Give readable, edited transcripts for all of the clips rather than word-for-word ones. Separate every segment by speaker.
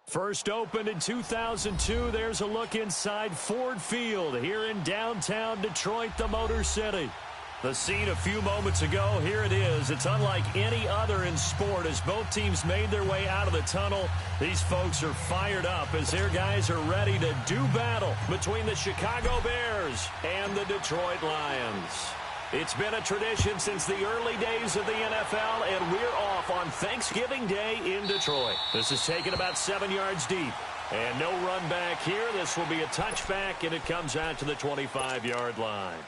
Speaker 1: First opened in 2002, there's a look inside Ford Field here in downtown Detroit, the Motor City. The scene a few moments ago, here it is. It's unlike any other in sport as both teams made their way out of the tunnel. These folks are fired up as their guys are ready to do battle between the Chicago Bears and the Detroit Lions. It's been a tradition since the early days of the NFL, and we're off on Thanksgiving Day in Detroit. This is taken about 7 yards deep. And no run back here. This will be a touchback, and it comes out to the 25-yard line.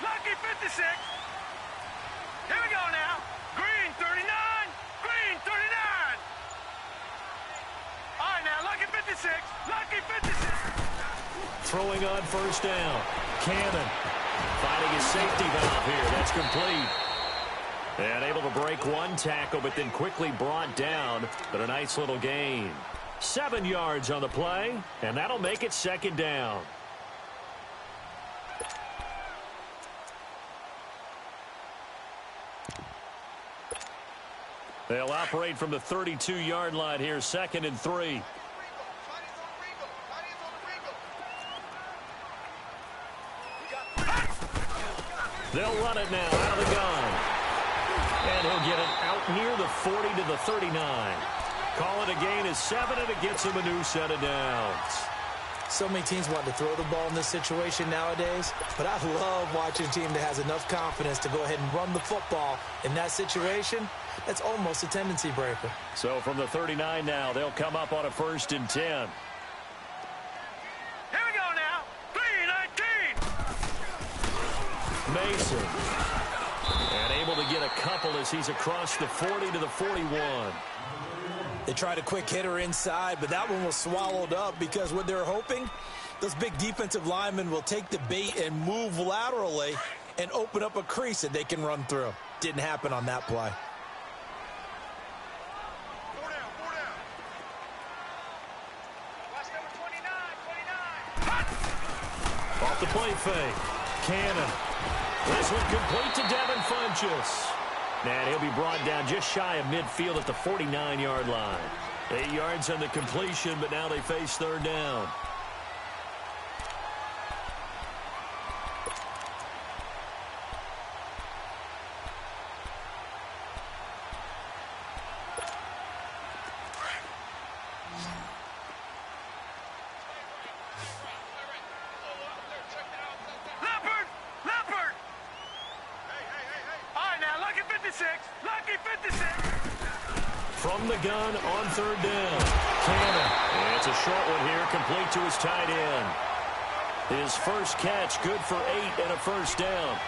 Speaker 2: Lucky 56. Here we go now. Green 39. Green 39. All right now, lucky 56. Lucky 56.
Speaker 1: Throwing on first down. Cannon finding his safety valve here. That's complete. And able to break one tackle, but then quickly brought down. But a nice little gain. 7 yards on the play, and that'll make it second down. They'll operate from the 32-yard line here, 2nd and 3. They'll run it now out of the gun. And he'll get it out near the 40 to the 39. Call it a gain of 7, and it gets him a new set of downs.
Speaker 3: So many teams want to throw the ball in this situation nowadays, but I love watching a team that has enough confidence to go ahead and run the football. In that situation, that's almost a tendency breaker.
Speaker 1: So from the 39 now, they'll come up on a 1st and 10.
Speaker 2: Here we go now. 3-19.
Speaker 1: Mason. And able to get a couple as he's across the 40 to the 41.
Speaker 3: They tried a quick hitter inside, but that one was swallowed up because what they're hoping, those big defensive linemen will take the bait and move laterally and open up a crease that they can run through. Didn't happen on that play.
Speaker 1: Off the play fake. Cannon. This one complete to Devin Funchess. And he'll be brought down just shy of midfield at the 49-yard line. 8 yards on the completion, but now they face 3rd down.
Speaker 2: Lucky 56.
Speaker 1: From the gun on 3rd down. Cannon. And it's a short one here, complete to his tight end. His first catch, good for 8 and a 1st down.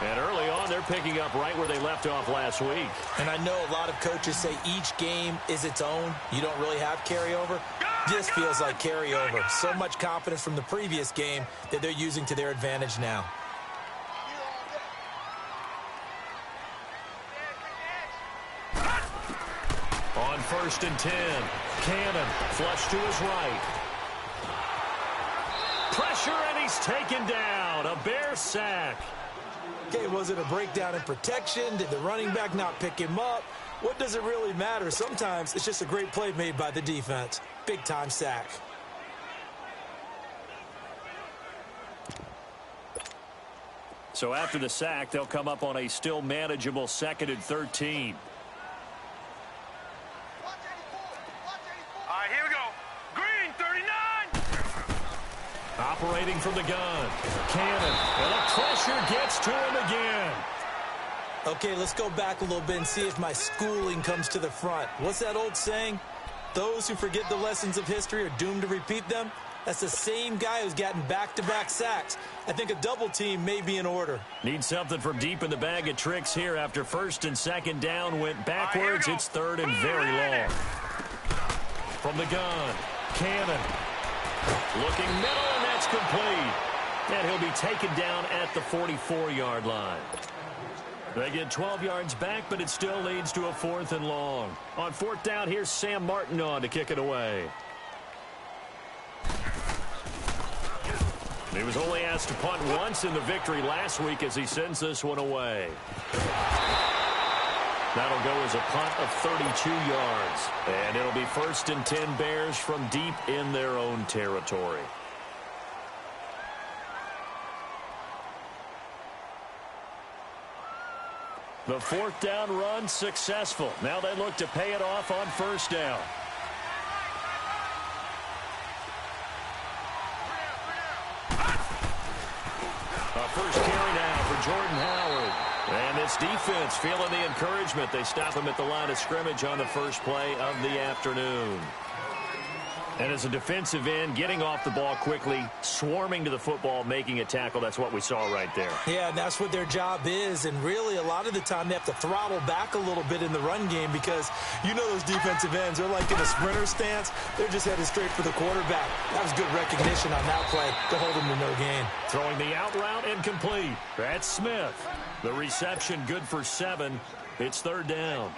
Speaker 1: And early on, they're picking up right where they left off last week.
Speaker 3: And I know a lot of coaches say each game is its own. You don't really have carryover. This feels like carryover. So much confidence from the previous game that they're using to their advantage now.
Speaker 1: On 1st and 10, Cannon flush to his right. Pressure, and he's taken down. A Bear sack.
Speaker 3: Okay, was it a breakdown in protection? Did the running back not pick him up? What does it really matter? Sometimes it's just a great play made by the defense. Big-time sack.
Speaker 1: So after the sack, they'll come up on a still manageable 2nd and 13.
Speaker 2: Here we go. Green 39.
Speaker 1: Operating from the gun. Cannon. And the pressure gets to him again.
Speaker 3: Okay, let's go back a little bit and see if my schooling comes to the front. What's that old saying? Those who forget the lessons of history are doomed to repeat them. That's the same guy who's gotten back-to-back sacks. I think a double team may be in order.
Speaker 1: Need something from deep in the bag of tricks here after first and second down went backwards. It's third and very long. From the gun, Cannon. Looking middle, and that's complete. And he'll be taken down at the 44-yard line. They get 12 yards back, but it still leads to a 4th and long. On 4th down, here's Sam Martin on to kick it away. He was only asked to punt once in the victory last week as he sends this one away. That'll go as a punt of 32 yards. And it'll be 1st and 10 Bears from deep in their own territory. The 4th down run successful. Now they look to pay it off on 1st down. First carry now for Jordan Howard. And this defense feeling the encouragement. They stop him at the line of scrimmage on the first play of the afternoon. And as a defensive end, getting off the ball quickly, swarming to the football, making a tackle. That's what we saw right there.
Speaker 3: Yeah, and that's what their job is. And really, a lot of the time, they have to throttle back a little bit in the run game because you know those defensive ends, they're like in a sprinter stance. They're just headed straight for the quarterback. That was good recognition on that play to hold him to no gain.
Speaker 1: Throwing the out route incomplete. That's Smith. The reception good for 7. It's 3rd down.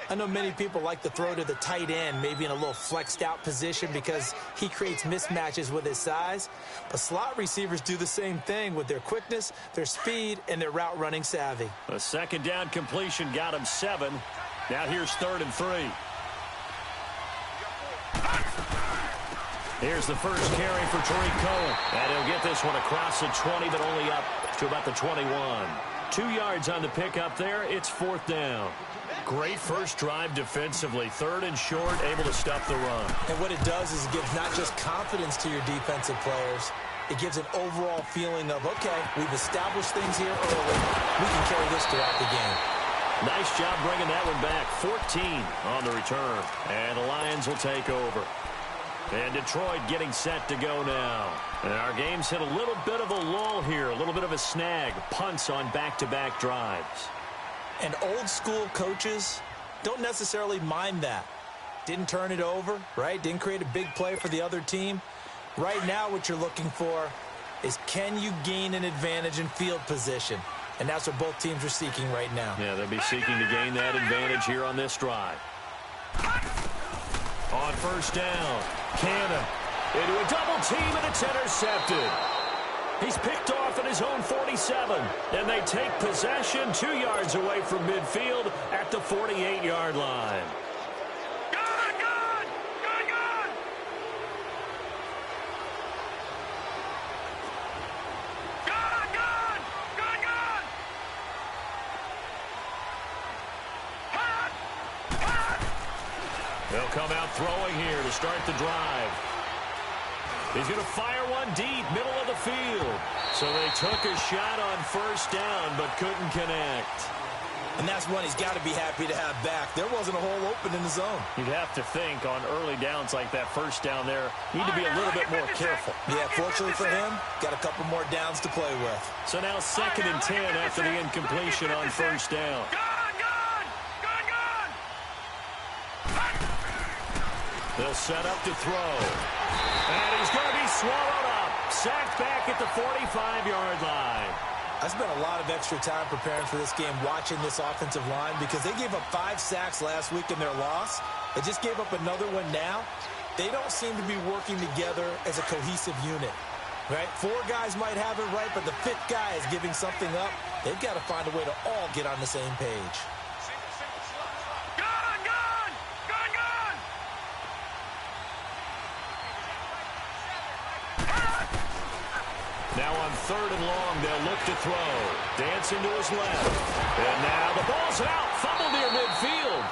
Speaker 3: I know many people like to throw to the tight end, maybe in a little flexed out position because he creates mismatches with his size. But slot receivers do the same thing with their quickness, their speed, and their route running savvy.
Speaker 1: A 2nd down completion got him 7. Now here's 3rd and 3. Here's the first carry for Tariq Cohen. And he'll get this one across the 20, but only up to about the 21. 2 yards on the pickup there. It's 4th down. Great first drive defensively. 3rd and short, able to stop the run.
Speaker 3: And what it does is it gives not just confidence to your defensive players, it gives an overall feeling of, okay, we've established things here early. We can carry this throughout the game.
Speaker 1: Nice job bringing that one back. 14 on the return. And the Lions will take over. And Detroit getting set to go now. And our game's hit a little bit of a lull here, a little bit of a snag. Punts on back-to-back drives.
Speaker 3: And old school coaches don't necessarily mind that. Didn't turn it over, right? Didn't create a big play for the other team. Right now what you're looking for is can you gain an advantage in field position? And that's what both teams are seeking right now.
Speaker 1: Yeah, they'll be seeking to gain that advantage here on this drive. On 1st down, Cannon into a double team, and it's intercepted. He's picked off at his own 47, and they take possession 2 yards away from midfield at the 48-yard line. They'll come out throwing here to start the drive. He's going to fire one deep, middle of the field. So they took a shot on 1st down, but couldn't connect.
Speaker 3: And that's one he's got to be happy to have back. There wasn't a hole open in the zone.
Speaker 1: You'd have to think on early downs like that 1st down there, need to be a little bit more careful.
Speaker 3: Yeah, fortunately for him, got a couple more downs to play with.
Speaker 1: So now 2nd and 10 after the incompletion on 1st down. They'll set up to throw. And he's going to be swallowed up. Sacked back at the 45-yard line.
Speaker 3: I spent a lot of extra time preparing for this game, watching this offensive line, because they gave up 5 sacks last week in their loss. They just gave up another one now. They don't seem to be working together as a cohesive unit, right? 4 guys might have it right, but the 5th guy is giving something up. They've got to find a way to all get on the same page.
Speaker 1: Now on 3rd and long, they'll look to throw. Dancing to his left. And now the ball's out. Fumble near midfield.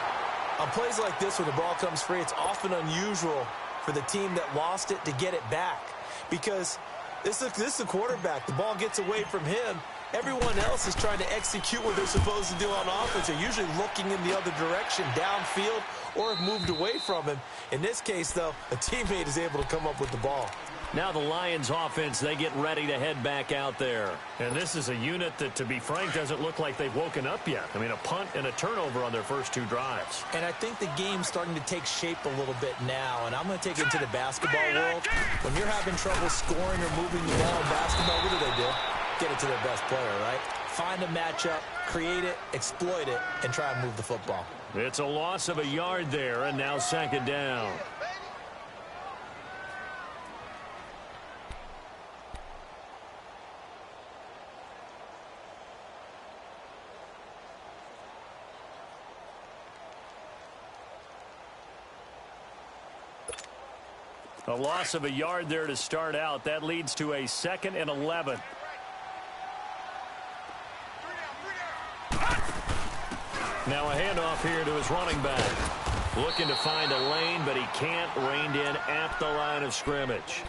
Speaker 3: On plays like this, when the ball comes free, it's often unusual for the team that lost it to get it back. Because this is a quarterback. The ball gets away from him, Everyone else is trying to execute what they're supposed to do on offense. They're usually looking in the other direction, downfield, or have moved away from him. In this case, though, a teammate is able to come up with the ball.
Speaker 1: Now the Lions offense, they get ready to head back out there. And this is a unit that, to be frank, doesn't look like they've woken up yet. I mean, a punt and a turnover on their first 2 drives.
Speaker 3: And I think the game's starting to take shape a little bit now. And I'm going to take it to the basketball world. When you're having trouble scoring or moving the ball in basketball, what do? Get it to their best player, right? Find a matchup, create it, exploit it, and try and move the football.
Speaker 1: It's a loss of a yard there, and now 2nd down. A loss of a yard there to start out. That leads to a 2nd and 11. Now a handoff here to his running back. Looking to find a lane, but he can't. Reined in at the line of scrimmage.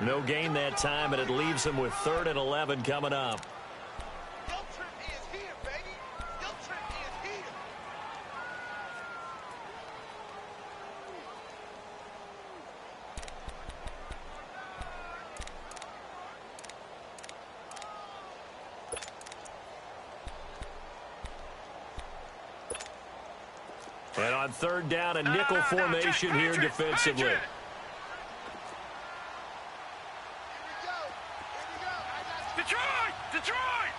Speaker 1: No gain that time, and it leaves him with 3rd and 11 coming up. And on 3rd down, a nickel formation here defensively.
Speaker 2: Detroit!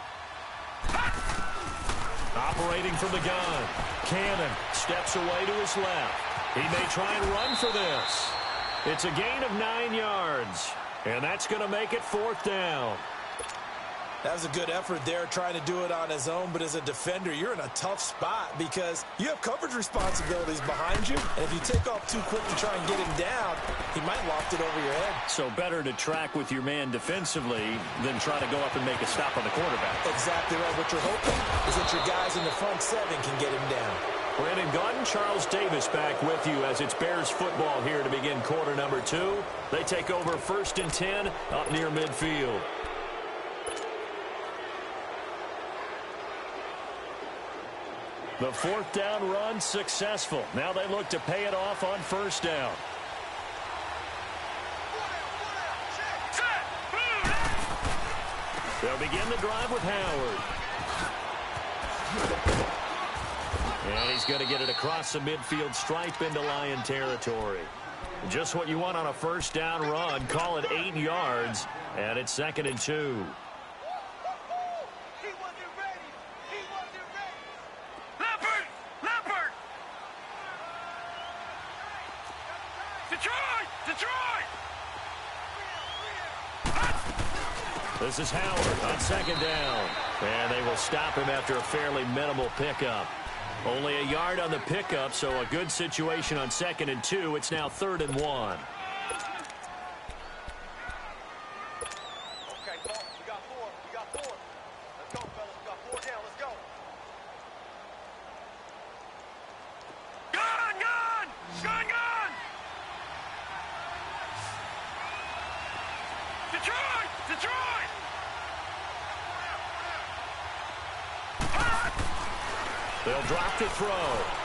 Speaker 1: Operating from the gun. Cannon steps away to his left. He may try and run for this. It's a gain of 9 yards. And that's going to make it 4th down.
Speaker 3: That was a good effort there, trying to do it on his own. But as a defender, you're in a tough spot because you have coverage responsibilities behind you. And if you take off too quick to try and get him down, he might loft it over your head.
Speaker 1: So better to track with your man defensively than try to go up and make a stop on the quarterback.
Speaker 3: Exactly right. What you're hoping is that your guys in the front 7 can get him down.
Speaker 1: Brandon Gaudin, Charles Davis back with you as it's Bears football here to begin quarter number 2. They take over 1st and 10 up near midfield. The 4th down run successful. Now they look to pay it off on 1st down. They'll begin the drive with Howard. And he's going to get it across the midfield stripe into Lion territory. Just what you want on a 1st down run. Call it 8 yards. And it's 2nd and 2. This is Howard on 2nd down. And they will stop him after a fairly minimal pickup. Only a yard on the pickup, so a good situation on 2nd and 2. It's now 3rd and 1.
Speaker 2: Okay, Paul, we got 4. We got 4. Let's go, fellas. We got 4 down. Let's go. Gun! Detroit!
Speaker 1: They'll drop to throw.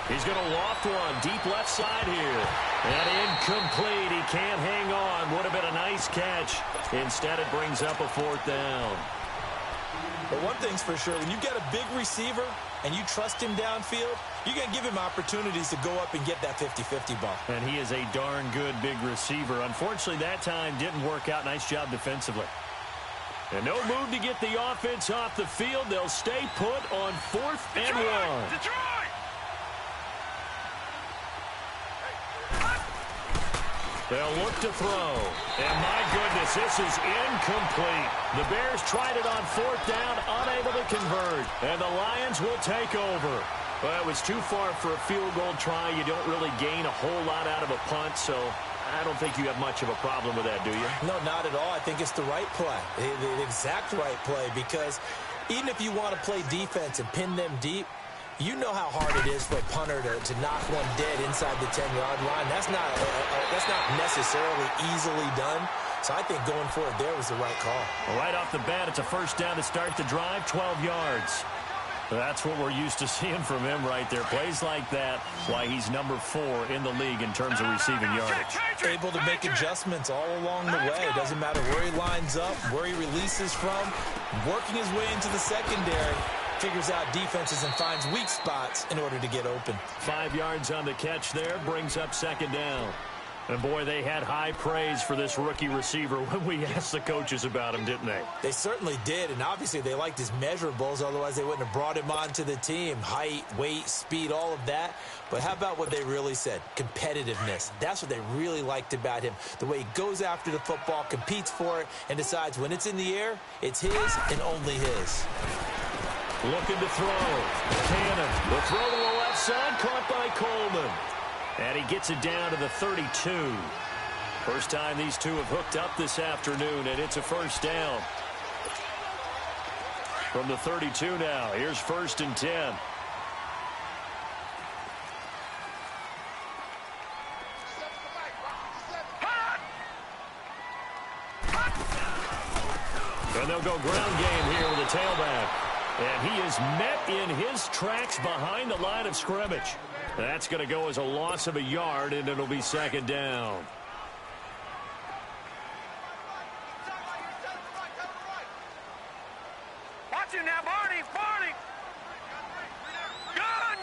Speaker 1: He's going to loft one deep left side here. And incomplete. He can't hang on. Would have been a nice catch. Instead, it brings up a 4th down.
Speaker 3: But one thing's for sure, when you get a big receiver and you trust him downfield, you're going to give him opportunities to go up and get that 50-50 ball.
Speaker 1: And he is a darn good big receiver. Unfortunately, that time didn't work out. Nice job defensively. And no move to get the offense off the field. They'll stay put on 4th and 1.
Speaker 2: Detroit!
Speaker 1: They'll look to throw. And my goodness, this is incomplete. The Bears tried it on 4th down, unable to convert. And the Lions will take over. Well, it was too far for a field goal try. You don't really gain a whole lot out of a punt, so I don't think you have much of a problem with that, do you?
Speaker 3: No, not at all. I think it's the right play, the exact right play, because even if you want to play defense and pin them deep, you know how hard it is for a punter to knock one dead inside the 10-yard line. That's not necessarily easily done. So I think going for it there was the right call.
Speaker 1: Well, right off the bat, it's a first down to start the drive, 12 yards. That's what we're used to seeing from him right there. Plays like that, why he's number 4 in the league in terms of receiving yardage.
Speaker 3: Able to make adjustments all along the way. It doesn't matter where he lines up, where he releases from. Working his way into the secondary. Figures out defenses and finds weak spots in order to get open.
Speaker 1: 5 yards on the catch there, brings up second down. And, boy, they had high praise for this rookie receiver when we asked the coaches about him, didn't they?
Speaker 3: They certainly did, and obviously they liked his measurables, otherwise they wouldn't have brought him onto the team. Height, weight, speed, all of that. But how about what they really said? Competitiveness. That's what they really liked about him. The way he goes after the football, competes for it, and decides when it's in the air, it's his and only his.
Speaker 1: Looking to throw. Cannon. The throw to the left side, caught by Coleman. And he gets it down to the 32. First time these two have hooked up this afternoon, and it's a first down. From the 32 now, here's 1st and 10. And they'll go ground game here with a tailback. And he is met in his tracks behind the line of scrimmage. That's going to go as a loss of a yard, and it'll be second down.
Speaker 2: Watch him now, Barney. Barney. Gun.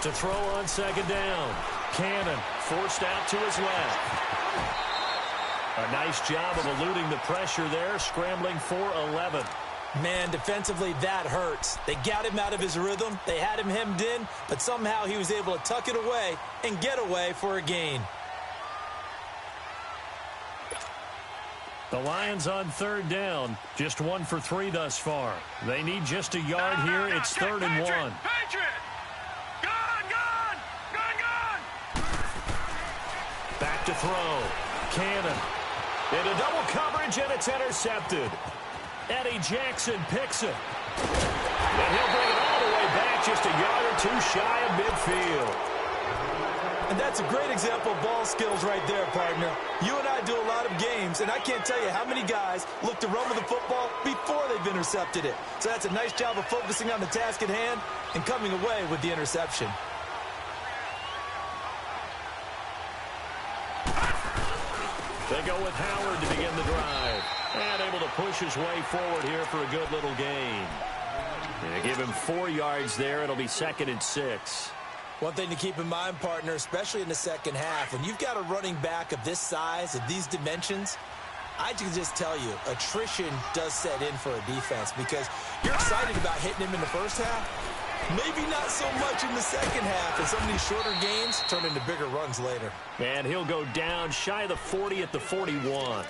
Speaker 1: To throw on second down. Cannon forced out to his left. A nice job of eluding the pressure there, scrambling for 11.
Speaker 3: Man, defensively, that hurts. They got him out of his rhythm. They had him hemmed in, but somehow he was able to tuck it away and get away for a gain.
Speaker 1: The Lions on third down, just 1 for 3 thus far. They need just a yard here. It's 3rd and 1.
Speaker 2: Patriot. Gun.
Speaker 1: Back to throw. Cannon. Into double coverage, and it's intercepted. Eddie Jackson picks it. And he'll bring it all the way back, just a yard or 2 shy of midfield.
Speaker 3: And that's a great example of ball skills right there, partner. You and I do a lot of games, and I can't tell you how many guys look to run with the football before they've intercepted it. So that's a nice job of focusing on the task at hand and coming away with the interception.
Speaker 1: They go with Howard to begin the drive. And able to push his way forward here for a good little gain. And they give him 4 yards there. It'll be 2nd and 6.
Speaker 3: One thing to keep in mind, partner, especially in the second half, when you've got a running back of this size, of these dimensions, I can just tell you, attrition does set in for a defense because you're excited about hitting him in the first half. Maybe not so much in the second half, and some of these shorter gains turn into bigger runs later.
Speaker 1: And he'll go down shy of the 40 at the 41.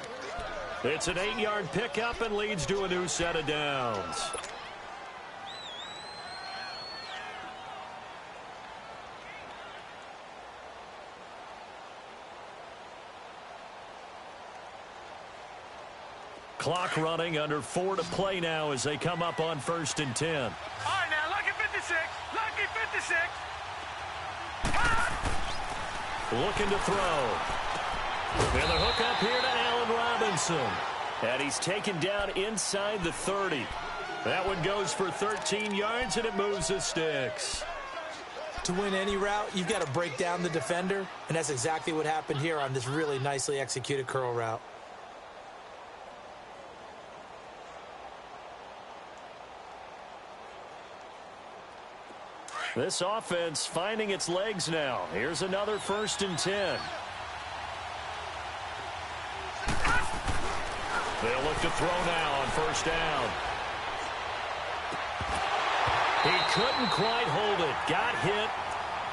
Speaker 1: It's an 8-yard pickup and leads to a new set of downs. Clock running, under 4 to play now as they come up on 1st and 10.
Speaker 2: All right, now, lucky 56. Lucky 56.
Speaker 1: Looking to throw. And the hook up here to Allen Robinson. And he's taken down inside the 30. That one goes for 13 yards, and it moves the sticks.
Speaker 3: To win any route, you've got to break down the defender, and that's exactly what happened here on this really nicely executed curl route.
Speaker 1: This offense finding its legs now. Here's another 1st and 10. They'll look to throw now on 1st down. He couldn't quite hold it. Got hit.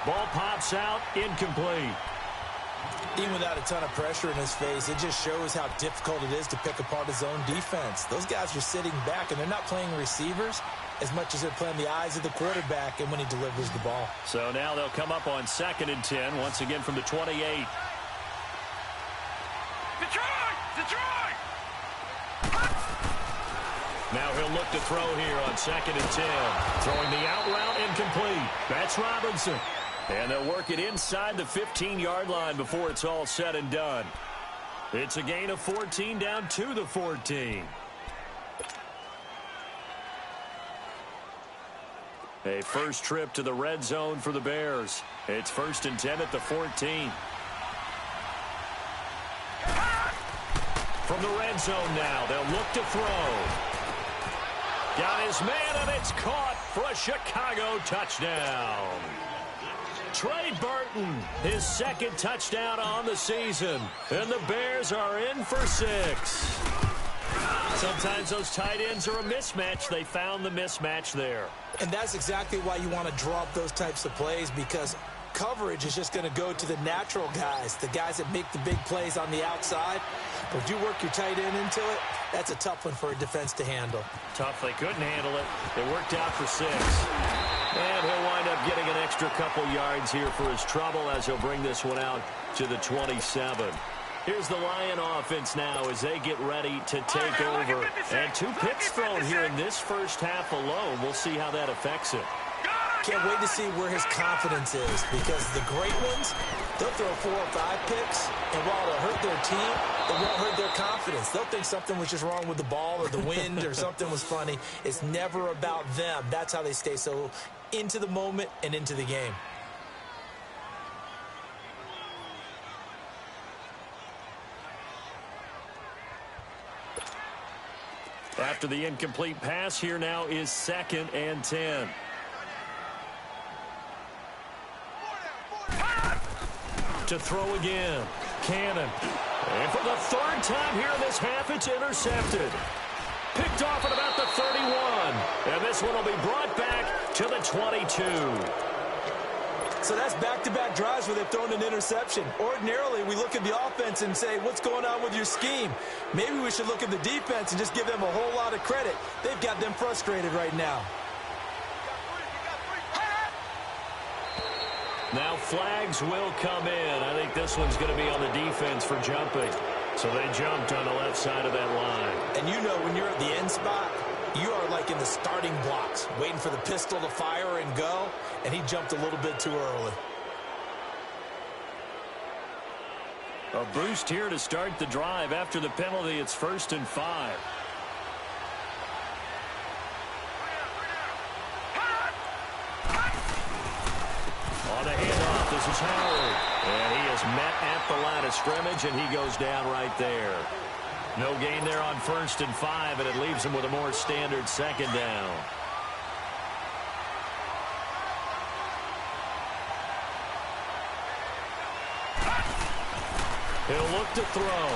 Speaker 1: Ball pops out. Incomplete.
Speaker 3: Even without a ton of pressure in his face, it just shows how difficult it is to pick apart his own defense. Those guys are sitting back, and they're not playing receivers as much as they're playing the eyes of the quarterback and when he delivers the ball.
Speaker 1: So now they'll come up on 2nd and 10, once again from the 28.
Speaker 2: Detroit!
Speaker 1: Now he'll look to throw here on 2nd and 10. Throwing the out route incomplete. That's Robinson. And they'll work it inside the 15-yard line before it's all said and done. It's a gain of 14 down to the 14. A first trip to the red zone for the Bears. It's 1st and 10 at the 14. From the red zone now, they'll look to throw. Got his man, and it's caught for a Chicago touchdown. Trey Burton, his second touchdown on the season. And the Bears are in for 6. Sometimes those tight ends are a mismatch. They found the mismatch there.
Speaker 3: And that's exactly why you want to draw up those types of plays, because coverage is just going to go to the natural guys, the guys that make the big plays on the outside. But you work your tight end into it, that's a tough one for a defense to handle.
Speaker 1: Tough. They couldn't handle it. It worked out for 6. And he'll wind up getting an extra couple yards here for his trouble as he'll bring this one out to the 27. Here's the Lion offense now as they get ready to take over. And 2 picks thrown here in this first half alone. We'll see how that affects it.
Speaker 3: Can't wait to see where his confidence is, because the great ones, they'll throw 4 or 5 picks, and while it'll hurt their team, it won't hurt their confidence. They'll think something was just wrong with the ball or the wind or something was funny. It's never about them. That's how they stay so into the moment and into the game.
Speaker 1: After the incomplete pass, here now is 2nd and 10. To throw again. Cannon. And for the 3rd time here in this half, it's intercepted. Picked off at about the 31. And this one will be brought back to the 22.
Speaker 3: So that's back-to-back drives where they've thrown an interception. Ordinarily, we look at the offense and say, what's going on with your scheme? Maybe we should look at the defense and just give them a whole lot of credit. They've got them frustrated right now.
Speaker 1: Now flags will come in. I think this one's going to be on the defense for jumping. So they jumped on the left side of that line.
Speaker 3: And you know when you're at the end spot, you are like in the starting blocks, waiting for the pistol to fire and go, and he jumped a little bit too early.
Speaker 1: A boost here to start the drive. After the penalty, it's 1st and 5. On the handoff, this is Howard. And he is met at the line of scrimmage, and he goes down right there. No gain there on 1st and 5, and it leaves him with a more standard 2nd down. He'll look to throw.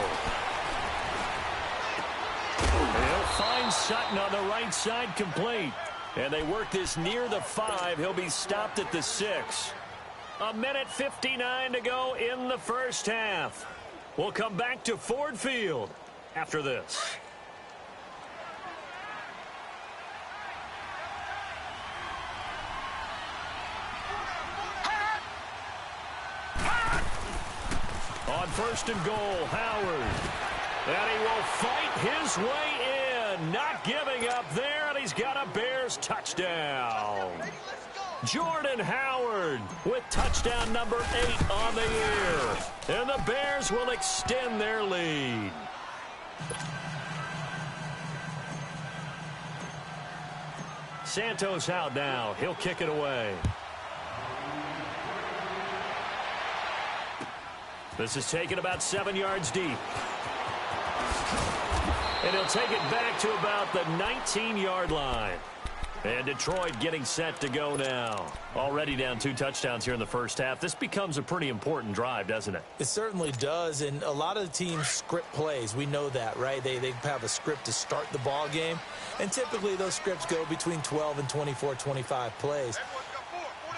Speaker 1: And he'll find Sutton on the right side, complete. And they work this near the 5. He'll be stopped at the 6. 1:59 to go in the first half. We'll come back to Ford Field after this. On 1st and goal, Howard. And he will fight his way in. Not giving up there, and he's got a Bears touchdown. Jordan Howard with touchdown number 8 on the year. And the Bears will extend their lead. Santos out now. He'll kick it away. This is taken about 7 yards deep. And he'll take it back to about the 19-yard line. And Detroit getting set to go now. Already down 2 touchdowns here in the first half. This becomes a pretty important drive, doesn't it?
Speaker 3: It certainly does, and a lot of the teams script plays. We know that, right? They have a script to start the ball game, and typically those scripts go between 12 and 24, 25 plays.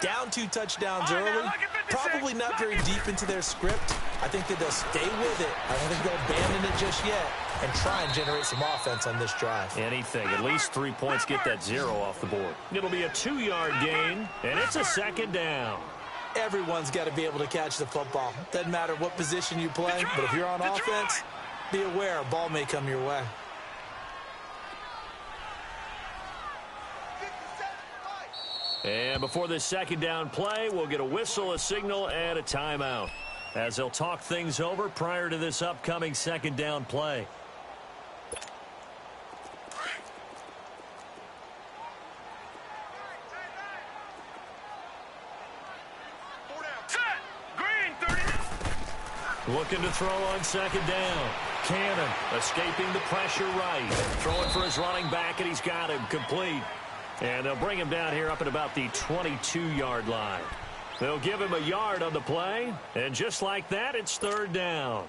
Speaker 3: Down 2 touchdowns early, probably not very deep into their script. I think that they'll stay with it. I don't think they'll abandon it just yet and try and generate some offense on this drive.
Speaker 1: Anything. At least 3 points, get that 0 off the board. It'll be a 2-yard gain, and it's a 2nd down.
Speaker 3: Everyone's got to be able to catch the football. Doesn't matter what position you play, but if you're on offense, be aware a ball may come your way.
Speaker 1: And before this second down play, we'll get a whistle, a signal, and a timeout, as they'll talk things over prior to this upcoming second down play. Looking to throw on second down. Cannon escaping the pressure right. Throwing for his running back, and he's got him complete. And they'll bring him down here up at about the 22-yard line. They'll give him a yard on the play, and just like that, it's third down.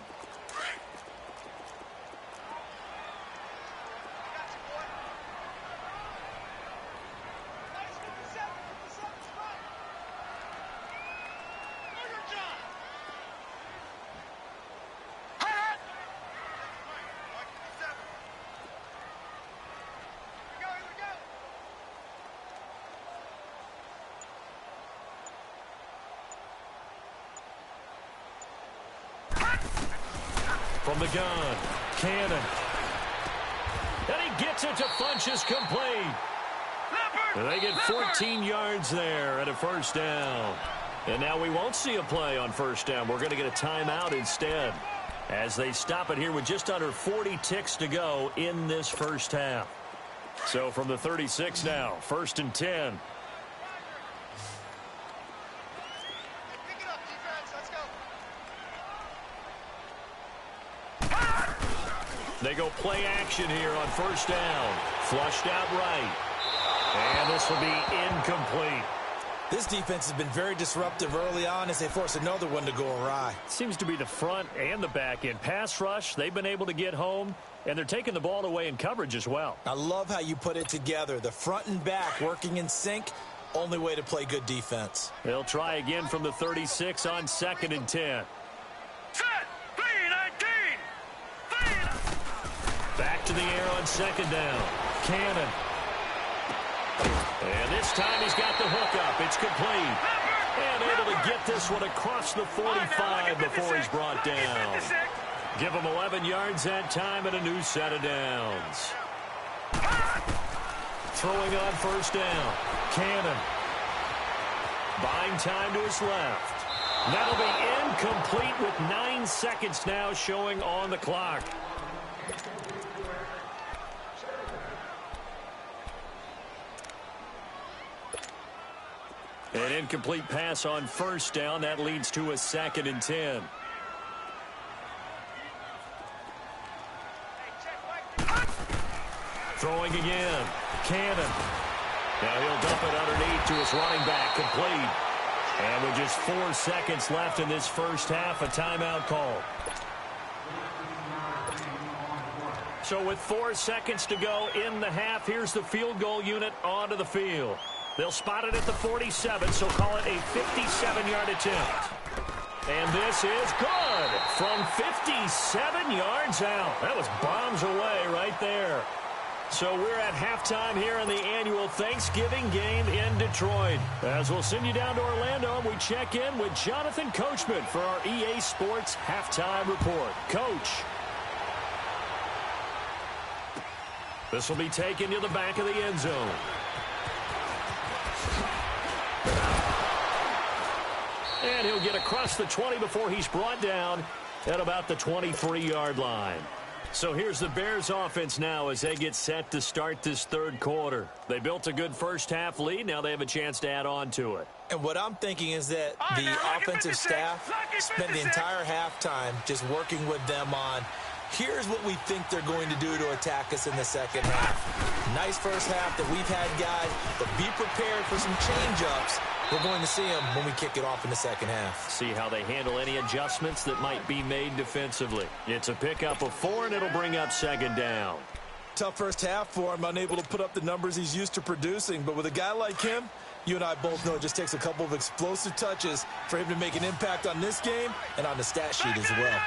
Speaker 1: From the gun, Cannon. And he gets it to Funchess complete. And they get 14 yards there at a first down. And now we won't see a play on first down. We're going to get a timeout instead, as they stop it here with just under 40 ticks to go in this first half. So from the 36 now, 1st and 10. They go play action here on first down. Flushed out right. And this will be incomplete.
Speaker 3: This defense has been very disruptive early on as they force another one to go awry.
Speaker 1: Seems to be the front and the back end. Pass rush, they've been able to get home, and they're taking the ball away in coverage as well.
Speaker 3: I love how you put it together. The front and back working in sync, only way to play good defense.
Speaker 1: They'll try again from the 36 on 2nd and 10.
Speaker 2: Set! 3-19!
Speaker 1: Back to the air on second down. Cannon. And this time he's got the hookup. It's complete. And able to get this one across the 45 before he's brought down. Give him 11 yards that time and a new set of downs. Throwing on first down. Cannon. Buying time to his left. That'll be incomplete with 9 seconds now showing on the clock. An incomplete pass on first down. That leads to a 2nd and 10. Throwing again. Cannon. Now he'll dump it underneath to his running back. Complete. And with just 4 seconds left in this first half, a timeout call. So with 4 seconds to go in the half, here's the field goal unit onto the field. They'll spot it at the 47, so call it a 57-yard attempt. And this is good from 57 yards out. That was bombs away right there. So we're at halftime here in the annual Thanksgiving game in Detroit. As we'll send you down to Orlando, we check in with Jonathan Coachman for our EA Sports Halftime Report. Coach. This will be taken to the back of the end zone. And he'll get across the 20 before he's brought down at about the 23-yard line. So here's the Bears offense now as they get set to start this third quarter. They built a good first half lead. Now they have a chance to add on to it.
Speaker 3: And what I'm thinking is that the offensive staff spent the entire halftime just working with them on, here's what we think they're going to do to attack us in the second half. Nice first half that we've had, guys, but be prepared for some change-ups. We're going to see them when we kick it off in the second half.
Speaker 1: See how they handle any adjustments that might be made defensively. It's a pickup of 4, and it'll bring up second down.
Speaker 3: Tough first half for him, unable to put up the numbers he's used to producing. But with a guy like him, you and I both know it just takes a couple of explosive touches for him to make an impact on this game and on the stat sheet as well.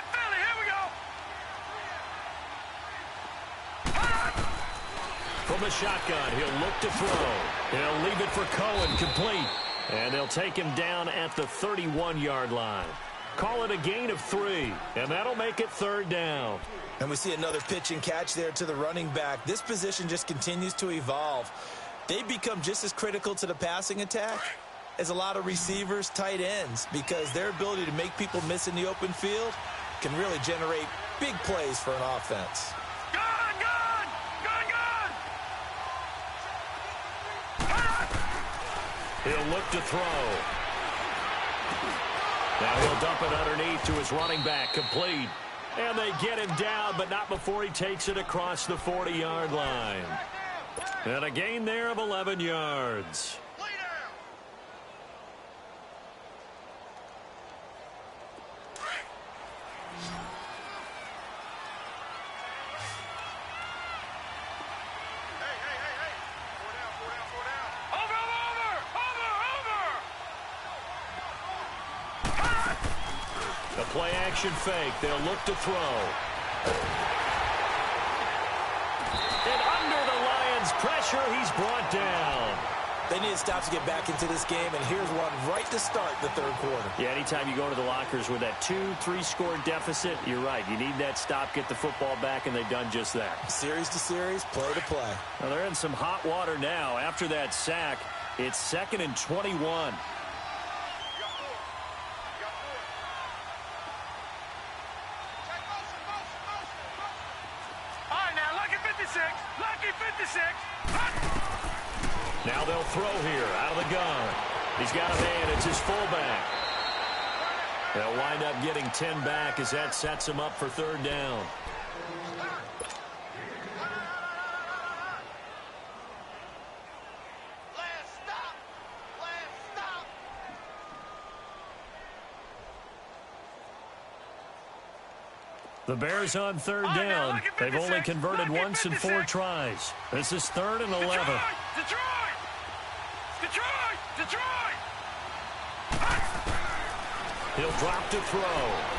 Speaker 1: From the shotgun, he'll look to throw. He'll leave it for Cohen, complete. And they'll take him down at the 31-yard line. Call it a gain of 3, and that'll make it third down.
Speaker 3: And we see another pitch and catch there to the running back. This position just continues to evolve. they become just as critical to the passing attack as a lot of receivers, tight ends, because their ability to make people miss in the open field can really generate big plays for an offense.
Speaker 2: Gun, gun! Gun, gun!
Speaker 1: He'll look to throw. Now he'll dump it underneath to his running back, complete. And they get him down, but not before he takes it across the 40-yard line. And a gain there of 11 yards. Play action fake. They'll look to throw. And under the Lions' pressure, he's brought down.
Speaker 3: They need to stop to get back into this game, and here's one right to start the third quarter.
Speaker 1: Yeah, anytime you go to the lockers with that 2-3 score deficit, you're right. You need that stop, get the football back, and they've done just that.
Speaker 3: Series to series, play to play.
Speaker 1: Well, they're in some hot water now. After that sack, it's 2nd and 21. Now they'll throw here out of the gun. He's got a man. It's his fullback. They'll wind up getting 10 back as that sets him up for third down. The Bears on third down. They've only converted once in 4 tries. This is 3rd and 11.
Speaker 2: Detroit!
Speaker 1: He'll drop to throw.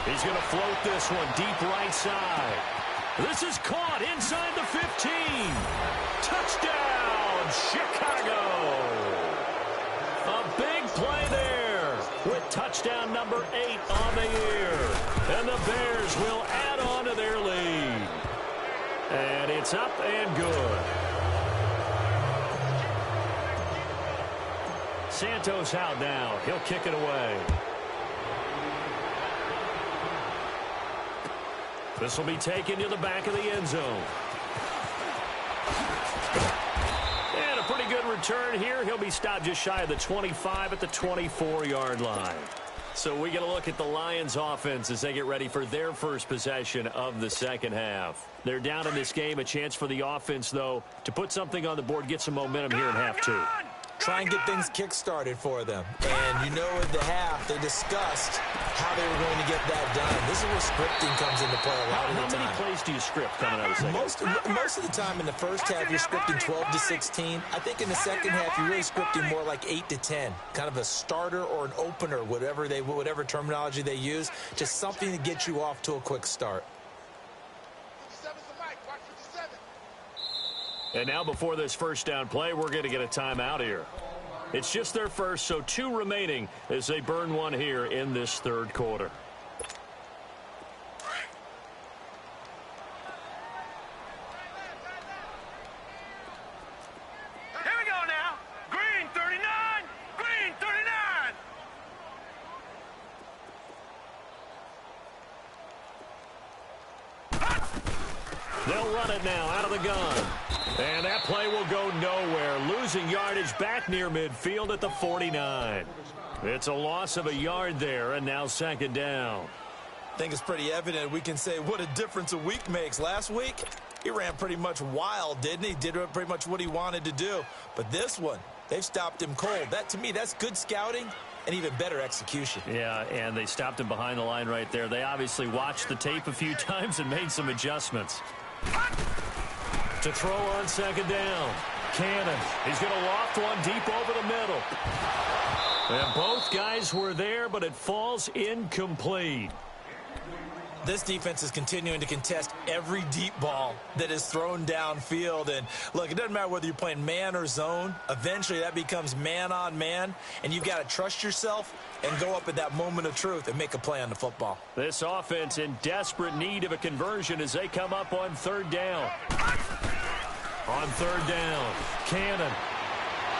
Speaker 1: He's going to float this one deep right side. This is caught inside the 15. Touchdown, Chicago. A big play there with touchdown number 8 on the year. And the Bears will add on to their lead. And it's up and good. Santos out now. He'll kick it away. This will be taken to the back of the end zone. And a pretty good return here. He'll be stopped just shy of the 25 at the 24-yard line. So we get a look at the Lions offense as they get ready for their first possession of the second half. They're down in this game. A chance for the offense, though, to put something on the board, get some momentum here in half 2.
Speaker 3: Try and get things kick-started for them. And you know at the half, they discussed how they were going to get that done. This is where scripting comes into play a lot of the time.
Speaker 1: How many plays do you script coming out of the second?
Speaker 3: Most of the time in the first half, you're scripting 12 to 16. I think in the second half, you're really scripting more like 8 to 10. Kind of a starter or an opener, whatever terminology they use. Just something to get you off to a quick start.
Speaker 1: And now before this first down play, we're going to get a timeout here. It's just their first, so 2 remaining as they burn one here in this third quarter.
Speaker 2: Here we go now. Green 39. Green 39.
Speaker 1: They'll run it now out of the gun. And that play will go nowhere. Losing yardage back near midfield at the 49. It's a loss of a yard there, and now second down.
Speaker 3: I think it's pretty evident. We can say what a difference a week makes. Last week, he ran pretty much wild, didn't he? Did pretty much what he wanted to do. But this one, they've stopped him cold. That, to me, that's good scouting and even better execution.
Speaker 1: Yeah, and they stopped him behind the line right there. They obviously watched the tape a few times and made some adjustments. To throw on second down. Cannon. He's going to loft one deep over the middle. And both guys were there, but it falls incomplete.
Speaker 3: This defense is continuing to contest every deep ball that is thrown downfield. And, look, it doesn't matter whether you're playing man or zone. Eventually, that becomes man-on-man, and you've got to trust yourself and go up at that moment of truth and make a play on the football.
Speaker 1: This offense in desperate need of a conversion as they come up on third down. On third down, Cannon.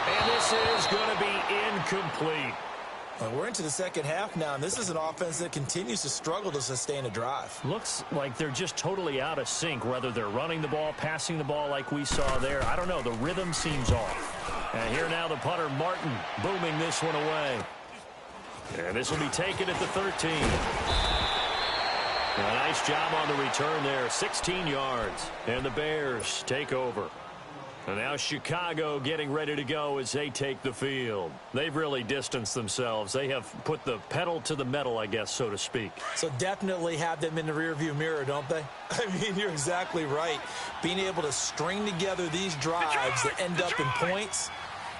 Speaker 1: And this is going to be incomplete.
Speaker 3: Well, we're into the second half now, and this is an offense that continues to struggle to sustain a drive.
Speaker 1: Looks like they're just totally out of sync, whether they're running the ball, passing the ball like we saw there. I don't know. The rhythm seems off. And here now the punter, Martin, booming this one away. And this will be taken at the 13. A nice job on the return there, 16 yards. And the Bears take over. And now Chicago getting ready to go as they take the field. They've really distanced themselves. They have put the pedal to the metal, I guess, so to speak.
Speaker 3: So definitely have them in the rearview mirror, don't they? I mean, you're exactly right. Being able to string together these drives that end up in points,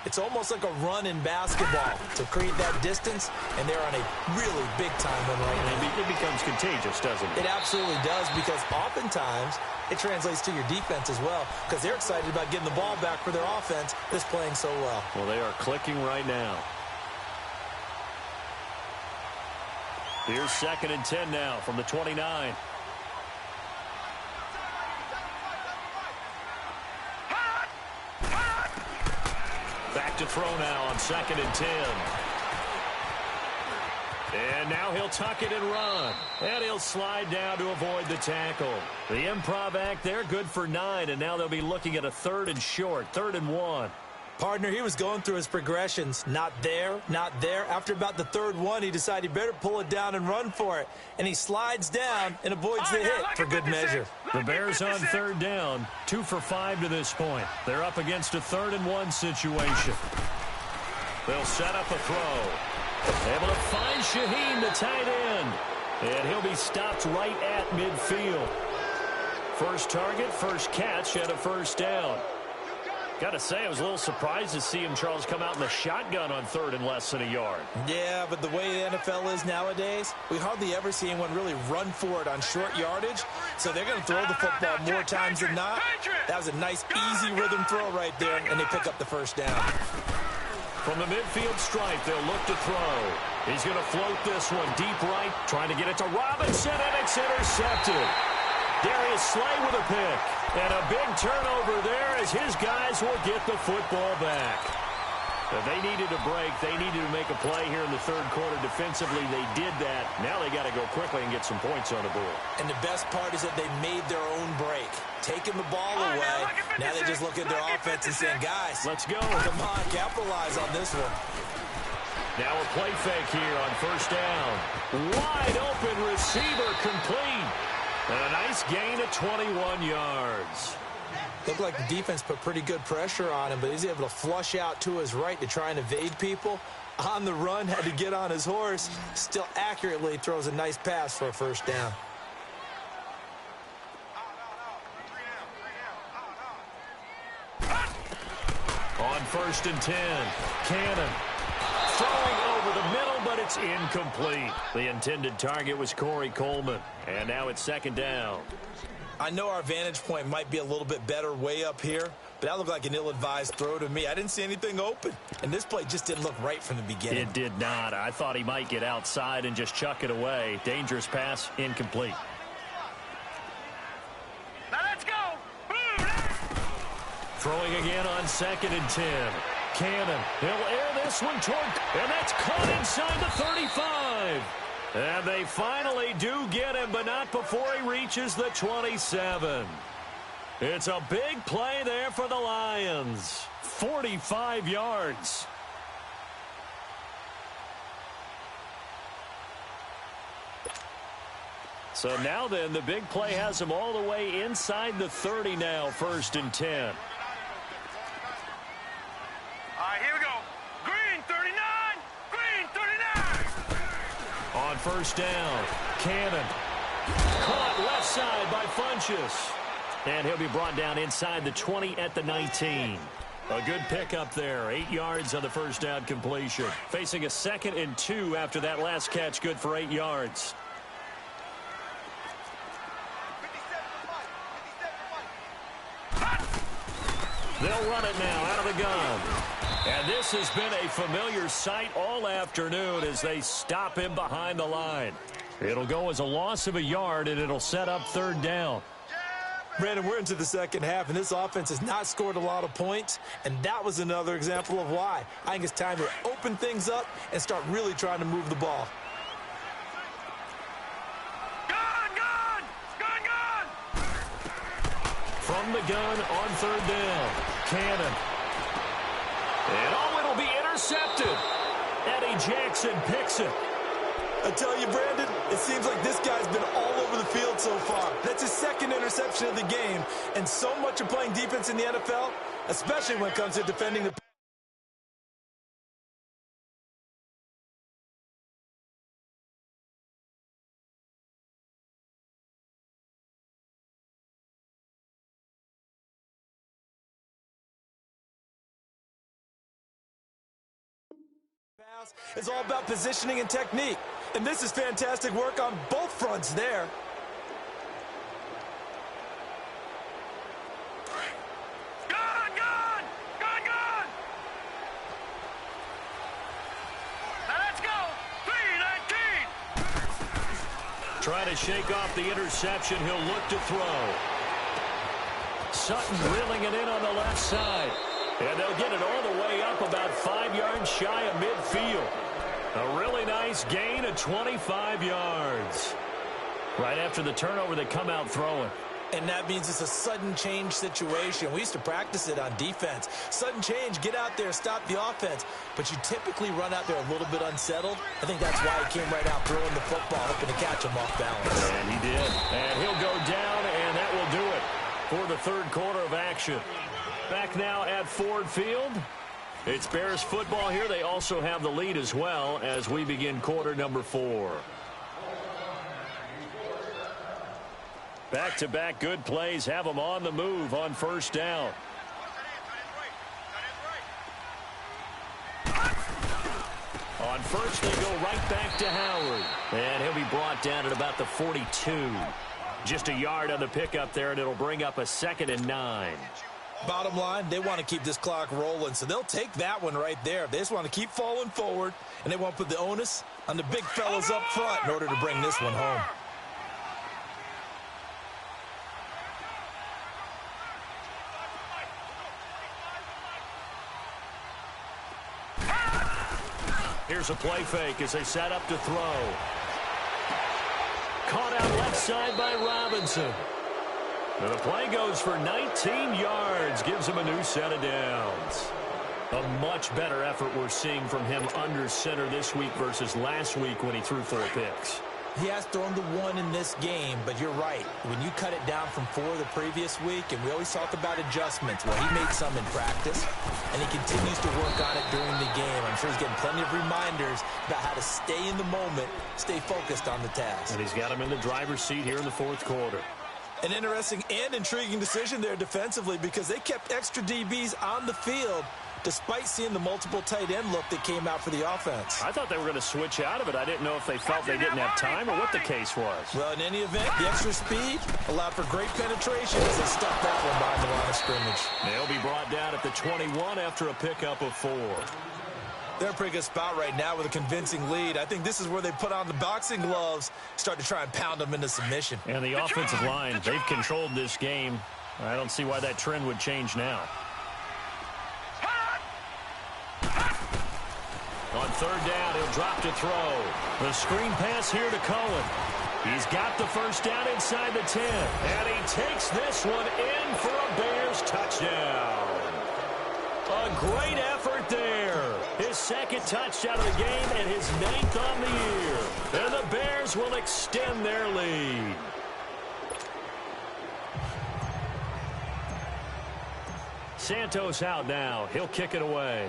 Speaker 3: it's almost like a run in basketball to create that distance, and they're on a really big-time one right now.
Speaker 1: It becomes contagious, doesn't it?
Speaker 3: It absolutely does, because oftentimes it translates to your defense as well, because they're excited about getting the ball back for their offense that's playing so well.
Speaker 1: Well, they are clicking right now. Here's 2nd and 10 now from the 29. Back to throw now on 2nd and 10. And now he'll tuck it and run. And he'll slide down to avoid the tackle. The improv act there, good for 9. And now they'll be looking at a 3rd and short, 3rd and 1.
Speaker 3: Partner, he was going through his progressions. Not there, not there. After about the 3rd one, he decided he better pull it down and run for it. And he slides down and avoids the hit for good measure.
Speaker 1: The Bears on 3rd down, 2 for 5 to this point. They're up against a 3rd and 1 situation. They'll set up a throw. Able to find Shaheen, the tight end. And he'll be stopped right at midfield. First target, first catch, and a 1st down. Got to say, I was a little surprised to see him, Charles, come out in the shotgun on 3rd and less than a yard.
Speaker 3: Yeah, but the way the NFL is nowadays, we hardly ever see anyone really run for it on short yardage. So they're going to throw the football more times than not. That was a nice, easy rhythm throw right there, and they pick up the 1st down.
Speaker 1: From the midfield stripe, they'll look to throw. He's going to float this one deep right, trying to get it to Robinson, and it's intercepted. Darius Slay with a pick. And a big turnover there as his guys will get the football back. But they needed a break. They needed to make a play here in the 3rd quarter. Defensively, they did that. Now they got to go quickly and get some points on the board.
Speaker 3: And the best part is that they made their own break. Taking the ball away. Now they just look at their offense and saying, guys,
Speaker 1: let's go.
Speaker 3: Come on, capitalize on this one.
Speaker 1: Now a play fake here on 1st down. Wide open receiver complete. And a nice gain of 21 yards.
Speaker 3: Looked like the defense put pretty good pressure on him, but he's able to flush out to his right to try and evade people. On the run, had to get on his horse. Still accurately throws a nice pass for a 1st down.
Speaker 1: On 1st and 10, Cannon throwing over the middle, but it's incomplete. The intended target was Corey Coleman. And now it's 2nd down.
Speaker 3: I know our vantage point might be a little bit better way up here, but that looked like an ill-advised throw to me. I didn't see anything open, and this play just didn't look right from the beginning.
Speaker 1: It did not. I thought he might get outside and just chuck it away. Dangerous pass, incomplete.
Speaker 2: Now let's go. Boom.
Speaker 1: Throwing again on 2nd and 10. Cannon, he'll air this one toward, and that's caught inside the 35. And they finally do get him, but not before he reaches the 27. It's a big play there for the Lions. 45 yards. So now then, the big play has him all the way inside the 30 now, 1st and 10.
Speaker 2: All right, here we go. Green 39. Green 39.
Speaker 1: On 1st down, Cannon. Caught left side by Funchess. And he'll be brought down inside the 20 at the 19. A good pickup there. 8 yards on the 1st down completion. Facing a 2nd and 2 after that last catch, good for 8 yards. They'll run it now out of the gun. And this has been a familiar sight all afternoon as they stop him behind the line. It'll go as a loss of a yard, and it'll set up 3rd down.
Speaker 3: Brandon, we're into the second half, and this offense has not scored a lot of points, and that was another example of why. I think it's time to open things up and start really trying to move the ball.
Speaker 2: Gun!
Speaker 1: From the gun on third down, Cannon. And it'll be intercepted. Eddie Jackson picks it.
Speaker 3: I tell you, Brandon, it seems like this guy's been all over the field so far. That's his second interception of the game, and so much of playing defense in the NFL, especially when it comes to defending the pass. It's all about positioning and technique, and this is fantastic work on both fronts there.
Speaker 2: Gun! Now let's go! 3-19!
Speaker 1: Trying to shake off the interception. He'll look to throw. Sutton reeling it in on the left side. And they'll get it all the way up about 5 yards shy of midfield. A really nice gain of 25 yards. Right after the turnover, they come out throwing.
Speaker 3: And that means it's a sudden change situation. We used to practice it on defense. Sudden change, get out there, stop the offense. But you typically run out there a little bit unsettled. I think that's why he came right out throwing the football, hoping to catch him off balance.
Speaker 1: And he did. And he'll go down, and that will do it for the third quarter of action. Back now at Ford Field. It's Bears football here. They also have the lead as well as we begin quarter number 4. Back-to-back good plays have them on the move on first down. On first, they go right back to Howard. And he'll be brought down at about the 42. Just a yard on the pickup there, and it'll bring up a 2nd and 9.
Speaker 3: Bottom line, they want to keep this clock rolling, so they'll take that one right there. They just want to keep falling forward, and they want to put the onus on the big fellas up front in order to bring this one home.
Speaker 1: Here's a play fake as they set up to throw. Caught out left side by Robinson. And the play goes for 19 yards, gives him a new set of downs. A much better effort we're seeing from him under center this week versus last week when he threw 4 picks.
Speaker 3: He has thrown the 1 in this game, but you're right. When you cut it down from 4 the previous week, and we always talk about adjustments, well, he made some in practice, and he continues to work on it during the game. I'm sure he's getting plenty of reminders about how to stay in the moment, stay focused on the task.
Speaker 1: And he's got him in the driver's seat here in the fourth quarter.
Speaker 3: An interesting and intriguing decision there defensively because they kept extra DBs on the field despite seeing the multiple tight end look that came out for the offense.
Speaker 1: I thought they were going to switch out of it. I didn't know if they felt they didn't have time or what the case was.
Speaker 3: Well, in any event, the extra speed allowed for great penetration as they stuffed that one behind the line of scrimmage.
Speaker 1: They'll be brought down at the 21 after a pickup of 4.
Speaker 3: They're in a pretty good spot right now with a convincing lead. I think this is where they put on the boxing gloves, start to try and pound them into submission.
Speaker 1: And the offensive line, they've controlled this game. I don't see why that trend would change now. On third down, he'll drop to throw. The screen pass here to Cohen. He's got the first down inside the 10. And he takes this one in for a Bears touchdown. A great effort there. His second touchdown of the game and his 9th on the year. And the Bears will extend their lead. Santos out now. He'll kick it away.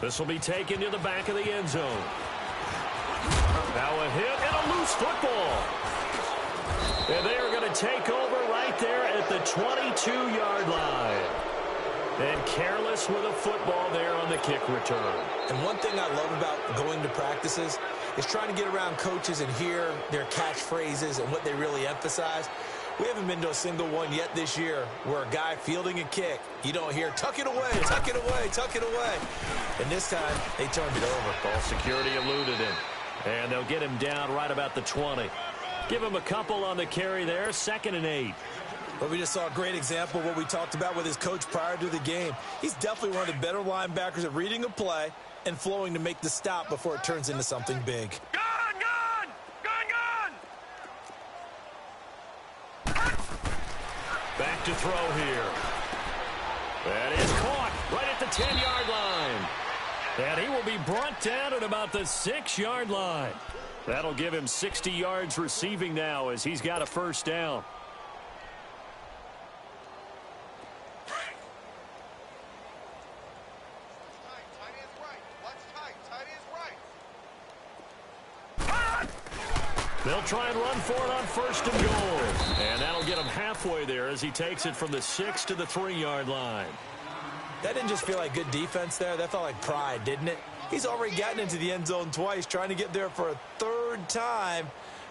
Speaker 1: This will be taken to the back of the end zone. Now a hit and a loose football. And they are going to take over right there at the 22-yard line. And careless with a football there on the kick return.
Speaker 3: And one thing I love about going to practices is trying to get around coaches and hear their catchphrases and what they really emphasize. We haven't been to a single one yet this year where a guy fielding a kick, you don't hear, tuck it away, tuck it away, tuck it away. And this time, they turned it over.
Speaker 1: Ball security eluded him. And they'll get him down right about the 20. Give him a couple on the carry there, 2nd and 8.
Speaker 3: Well, we just saw a great example of what we talked about with his coach prior to the game. He's definitely one of the better linebackers at reading a play and flowing to make the stop before it turns into something big.
Speaker 2: Gun!
Speaker 1: Back to throw here. That is caught right at the 10-yard line. And he will be brought down at about the 6-yard line. That'll give him 60 yards receiving now as he's got a first down. They'll try and run for it on 1st and goal. And that'll get him halfway there as he takes it from the 6 to the 3-yard line.
Speaker 3: That didn't just feel like good defense there. That felt like pride, didn't it? He's already gotten into the end zone twice, trying to get there for a 3rd time.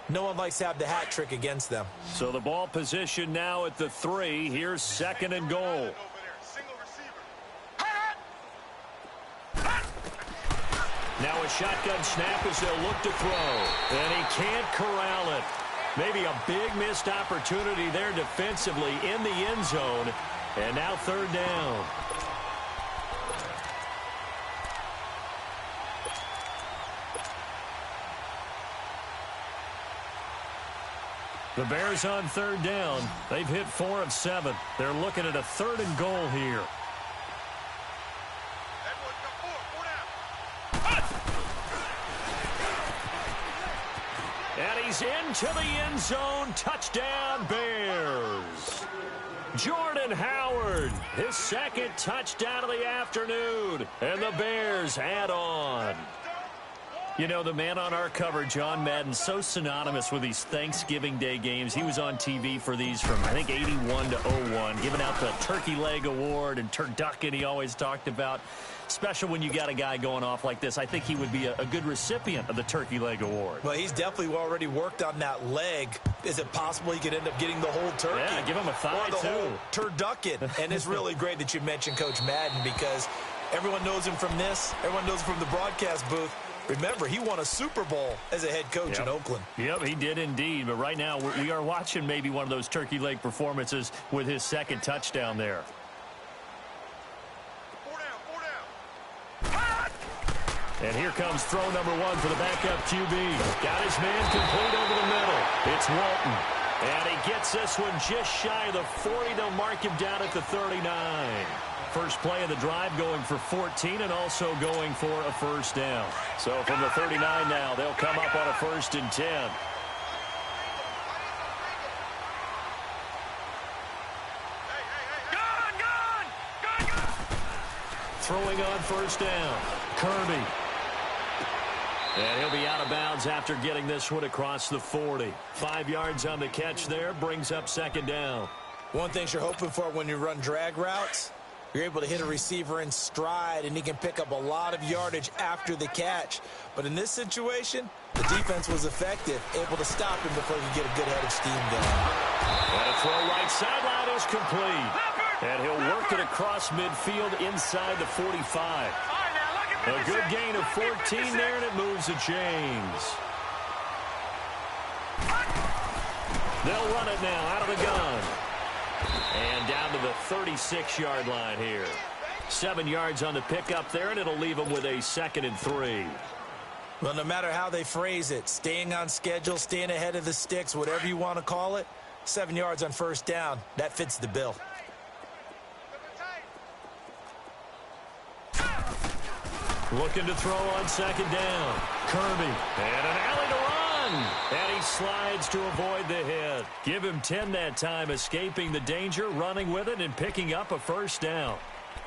Speaker 3: No one likes to have the hat trick against them.
Speaker 1: So the ball position now at the 3. Here's 2nd and goal. Now a shotgun snap as they'll look to throw. And he can't corral it. Maybe a big missed opportunity there defensively in the end zone. And now 3rd down. The Bears on 3rd down. They've hit 4 of 7. They're looking at a 3rd and goal here. And he's into the end zone. Touchdown, Bears. Jordan Howard, his 2nd touchdown of the afternoon. And the Bears add on. You know, the man on our cover, John Madden, so synonymous with these Thanksgiving Day games. He was on TV for these from, I think, 81 to 01, giving out the Turkey Leg Award and turducken he always talked about. Special when you got a guy going off like this. I think he would be a good recipient of the Turkey Leg Award.
Speaker 3: Well, he's definitely already worked on that leg. Is it possible he could end up getting the whole turkey?
Speaker 1: Yeah, give him a thigh,
Speaker 3: or the
Speaker 1: too.
Speaker 3: whole turducken. And it's really great that you mentioned Coach Madden because everyone knows him from this. Everyone knows him from the broadcast booth. Remember, he won a Super Bowl as a head coach in Oakland.
Speaker 1: Yep, he did indeed. But right now, we are watching maybe one of those turkey leg performances with his 2nd touchdown there.
Speaker 2: 4 down.
Speaker 1: And here comes throw number 1 for the backup QB. Got his man complete over the middle. It's Walton. And he gets this one just shy of the 40. They'll mark him down at the 39. First play of the drive going for 14 and also going for a first down. So from the 39 now, they'll come up on a 1st and 10.
Speaker 2: Gun!
Speaker 1: Throwing on 1st down. Kirby. And he'll be out of bounds after getting this one across the 40. 5 yards on the catch there, brings up 2nd down.
Speaker 3: One thing you're hoping for when you run drag routes, you're able to hit a receiver in stride, and he can pick up a lot of yardage after the catch. But in this situation, the defense was effective, able to stop him before he could get a good head of steam going.
Speaker 1: And a throw right sideline is complete. And he'll work it across midfield inside the 45. A good gain of 14 there, and it moves the chains. They'll run it now out of the gun. And down to the 36-yard line here. 7 yards on the pickup there, and it'll leave them with a 2nd and 3.
Speaker 3: Well, no matter how they phrase it, staying on schedule, staying ahead of the sticks, whatever you want to call it, 7 yards on 1st down, that fits the bill.
Speaker 1: Looking to throw on 2nd down. Kirby. And an alley to run. And he slides to avoid the hit. Give him 10 that time, escaping the danger, running with it, and picking up a 1st down.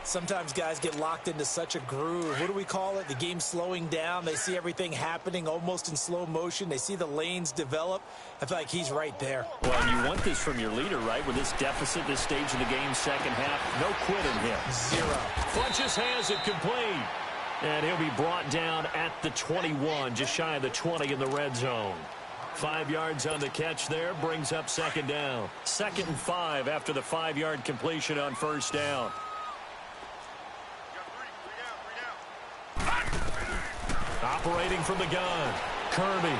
Speaker 3: Sometimes guys get locked into such a groove. What do we call it? The game slowing down. They see everything happening almost in slow motion. They see the lanes develop. I feel like he's right there.
Speaker 1: Well, and you want this from your leader, right? With this deficit, this stage of the game, 2nd half, no quitting him.
Speaker 3: 0.
Speaker 1: Funches has it complete. And he'll be brought down at the 21, just shy of the 20 in the red zone. 5 yards on the catch there, brings up 2nd down. 2nd and 5 after the 5-yard completion on 1st down. Operating from the gun, Kirby.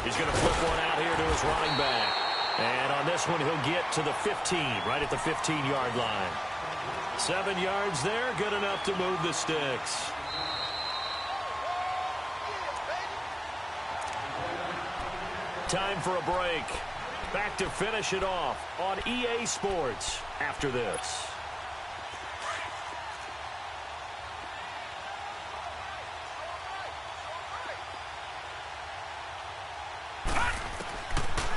Speaker 1: He's going to flip one out here to his running back. And on this one, he'll get to the 15, right at the 15-yard line. 7 yards there, good enough to move the sticks. Time for a break. Back to finish it off on EA Sports after this.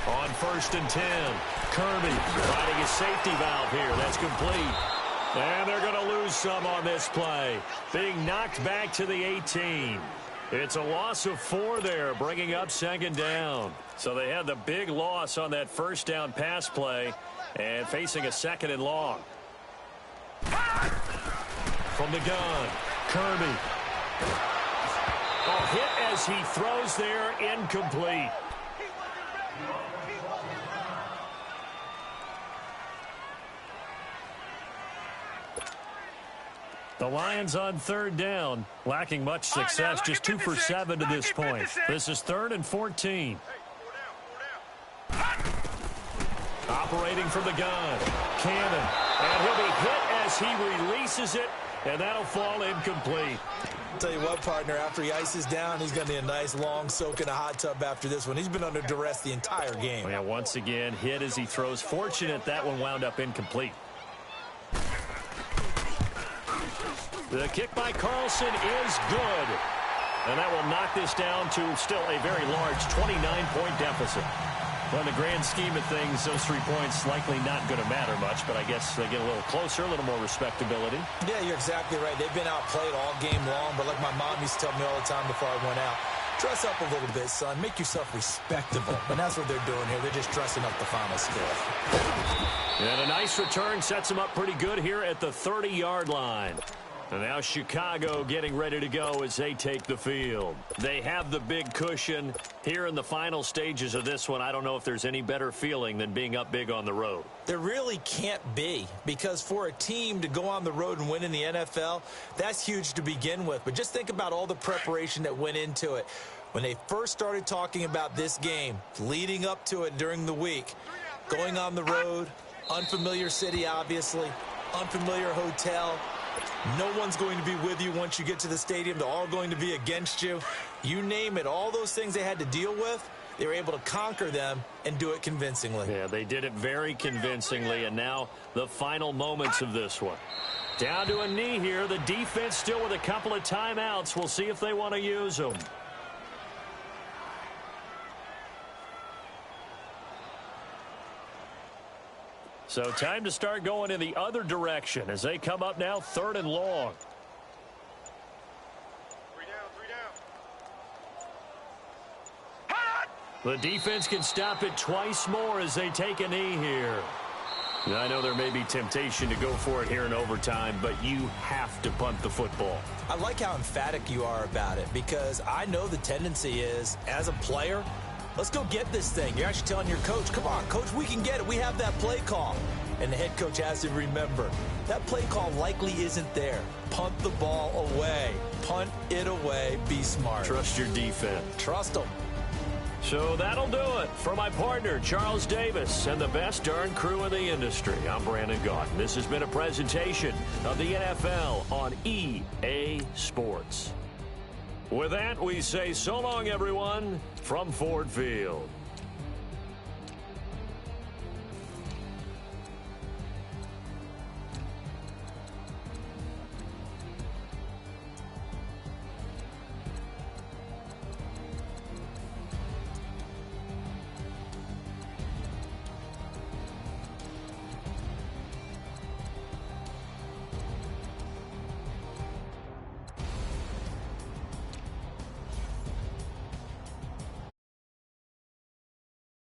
Speaker 1: On 1st and 10, Kirby finding a safety valve here. That's complete. And they're going to lose some on this play. Being knocked back to the 18. It's a loss of 4 there, bringing up 2nd down. So they had the big loss on that 1st down pass play and facing a 2nd and long. From the gun, Kirby. A hit as he throws there, incomplete. The Lions on 3rd down, lacking much success, just 2 for 7 to this point. This is 3rd and 14. Operating from the gun, Cannon, and he'll be hit as he releases it, and that'll fall incomplete.
Speaker 3: I'll tell you what, partner, after he ices down, he's going to need a nice long soak in a hot tub after this one. He's been under duress the entire game.
Speaker 1: Yeah, once again, hit as he throws. Fortunate that one wound up incomplete. The kick by Carlson is good. And that will knock this down to still a very large 29-point deficit. Well, in the grand scheme of things, those 3 points likely not going to matter much, but I guess they get a little closer, a little more respectability. Yeah,
Speaker 3: you're exactly right. They've been outplayed all game long, but like my mom used to tell me all the time before I went out, dress up a little bit, son. Make yourself respectable. And that's what they're doing here. They're just dressing up the final score.
Speaker 1: And a nice return sets them up pretty good here at the 30-yard line. And now Chicago getting ready to go as they take the field. They have the big cushion. Here in the final stages of this one, I don't know if there's any better feeling than being up big on the road.
Speaker 3: There really can't be, because for a team to go on the road and win in the NFL, that's huge to begin with. But just think about all the preparation that went into it. When they first started talking about this game, leading up to it during the week, going on the road, unfamiliar city, obviously, unfamiliar hotel. No one's going to be with you once you get to the stadium. They're all going to be against you. You name it, all those things they had to deal with, they were able to conquer them and do it convincingly.
Speaker 1: Yeah, they did it very convincingly, and now the final moments of this one. Down to a knee here. The defense still with a couple of timeouts. We'll see if they want to use them. So time to start going in the other direction as they come up now 3rd and long.
Speaker 2: 3 down.
Speaker 1: The defense can stop it twice more as they take a knee here. Now, I know there may be temptation to go for it here in overtime, but you have to punt the football.
Speaker 3: I like how emphatic you are about it, because I know the tendency is, as a player, let's go get this thing. You're actually telling your coach, come on, coach, we can get it. We have that play call. And the head coach has to remember, that play call likely isn't there. Punt the ball away. Punt it away. Be smart.
Speaker 1: Trust your defense.
Speaker 3: Trust them.
Speaker 1: So that'll do it. For my partner, Charles Davis, and the best darn crew in the industry, I'm Brandon Gaudin. This has been a presentation of the NFL on EA Sports. With that, we say so long, everyone, from Ford Field.